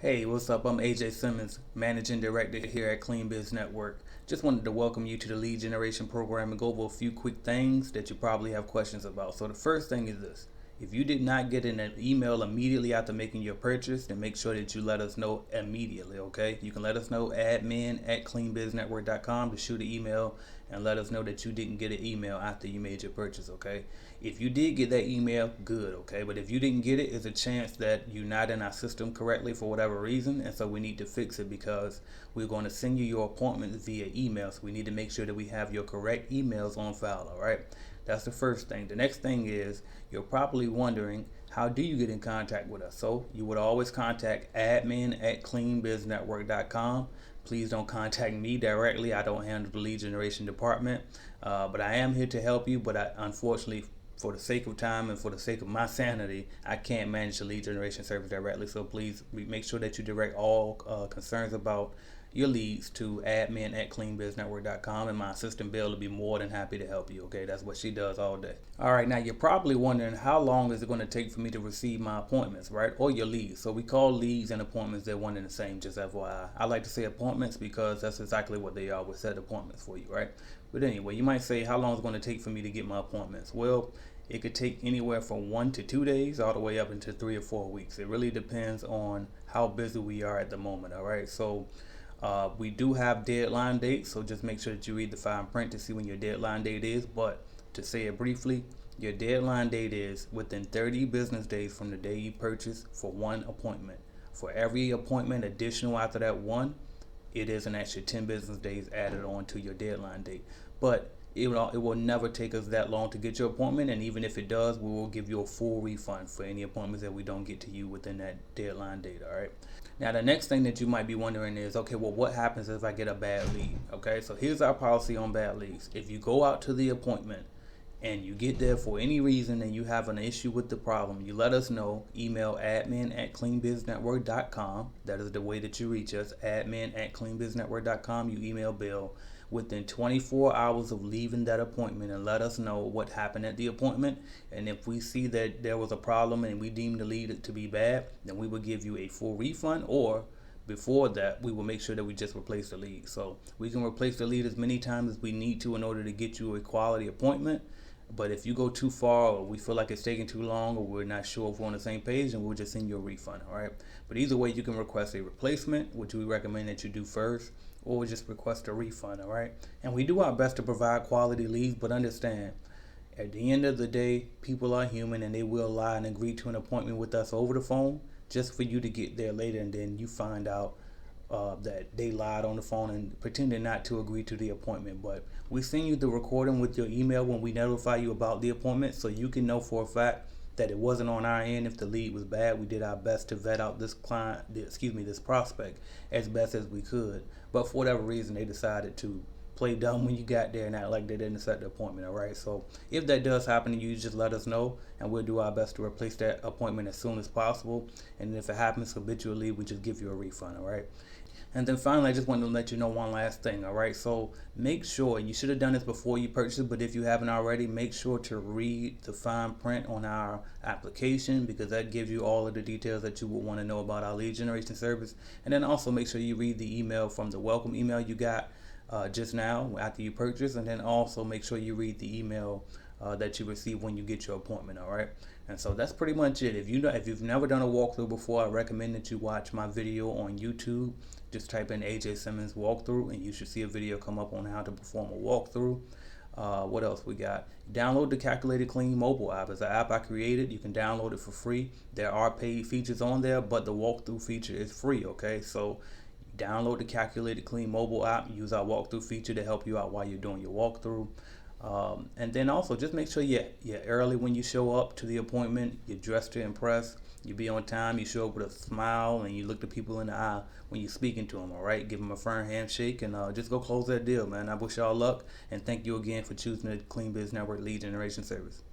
Hey, what's up? I'm AJ Simmons, Managing Director here at Clean Biz Network. Just wanted to welcome you to the lead generation program and go over a few quick things that you probably have questions about. So the first thing is this. If you did not get an email immediately after making your purchase, then make sure that you let us know immediately, okay? You can let us know admin@cleanbiznetwork.com to shoot an email and let us know that you didn't get an email after you made your purchase, okay? If you did get that email, good, okay? But if you didn't get it, it's a chance that you're not in our system correctly for whatever reason, and so we need to fix it because we're going to send you your appointments via email. So we need to make sure that we have your correct emails on file, all right? That's the first thing. The next thing is you're probably wondering, how do you get in contact with us? So you would always contact admin@cleanbiznetwork.com. Please don't contact me directly. I don't handle the lead generation department, but I am here to help you. But unfortunately, for the sake of time and for the sake of my sanity, I can't manage the lead generation service directly. So please make sure that you direct all concerns about your leads to admin@cleanbiznetwork.com, and my assistant Bill will be more than happy to help you. Okay, that's what she does all day. All right, now you're probably wondering, how long is it going to take for me to receive my appointments, right? Or your leads. So we call leads and appointments, they're one and the same, just FYI. I like to say appointments because that's exactly what they are. We set appointments for you, right? But anyway, you might say, how long is it going to take for me to get my appointments? Well, it could take anywhere from 1 to 2 days all the way up into 3 or 4 weeks. It really depends on how busy we are at the moment, all right? So we do have deadline dates, so just make sure that you read the fine print to see when your deadline date is. But to say it briefly, your deadline date is within 30 business days from the day you purchase for one appointment. For every appointment additional after that one, it is an extra 10 business days added on to your deadline date. But it will never take us that long to get your appointment, and even if it does, we will give you a full refund for any appointments that we don't get to you within that deadline date, all right? Now, the next thing that you might be wondering is, okay, well, what happens if I get a bad lead? Okay, so here's our policy on bad leads. If you go out to the appointment and you get there for any reason and you have an issue with the problem, you let us know. Email admin@cleanbiznetwork.com. That is the way that you reach us, admin@cleanbiznetwork.com. You email Bill within 24 hours of leaving that appointment and let us know what happened at the appointment. And if we see that there was a problem and we deem the lead to be bad, then we will give you a full refund, or before that, we will make sure that we just replace the lead. So we can replace the lead as many times as we need to in order to get you a quality appointment. But if you go too far, or we feel like it's taking too long, or we're not sure if we're on the same page, then we'll just send you a refund, all right? But either way, you can request a replacement, which we recommend that you do first, or just request a refund, all right? And we do our best to provide quality leads, but understand, at the end of the day, people are human and they will lie and agree to an appointment with us over the phone just for you to get there later, and then you find out that they lied on the phone and pretended not to agree to the appointment. But we send you the recording with your email when we notify you about the appointment, so you can know for a fact that it wasn't on our end. If the lead was bad, we did our best to vet out this this prospect as best as we could. But for whatever reason, they decided to play dumb when you got there and act like they didn't set the appointment, all right? So if that does happen to you, just let us know and we'll do our best to replace that appointment as soon as possible. And if it happens habitually, we just give you a refund, all right? And then finally, I just wanted to let you know one last thing, all right? So make sure, you should have done this before you purchase it, but if you haven't already, make sure to read the fine print on our application, because that gives you all of the details that you would want to know about our lead generation service. And then also make sure you read the email from the welcome email you got just now after you purchase, and then also make sure you read the email that you receive when you get your appointment, all right? And so that's pretty much it. If you've never done a walkthrough before, I recommend that you watch my video on YouTube. Just type in AJ Simmons walkthrough and you should see a video come up on how to perform a walkthrough. What else we got? Download the Calculated Clean mobile app. It's an app I created. You can download it for free. There are paid features on there, but the walkthrough feature is free, okay? So download the Calculated Clean mobile app. Use our walkthrough feature to help you out while you're doing your walkthrough. And then also just make sure you're early when you show up to the appointment. You're dressed to impress. You be on time. You show up with a smile and you look the people in the eye when you're speaking to them. All right, give them a firm handshake and just go close that deal, man. I wish y'all luck and thank you again for choosing the Clean Biz Network Lead Generation Service.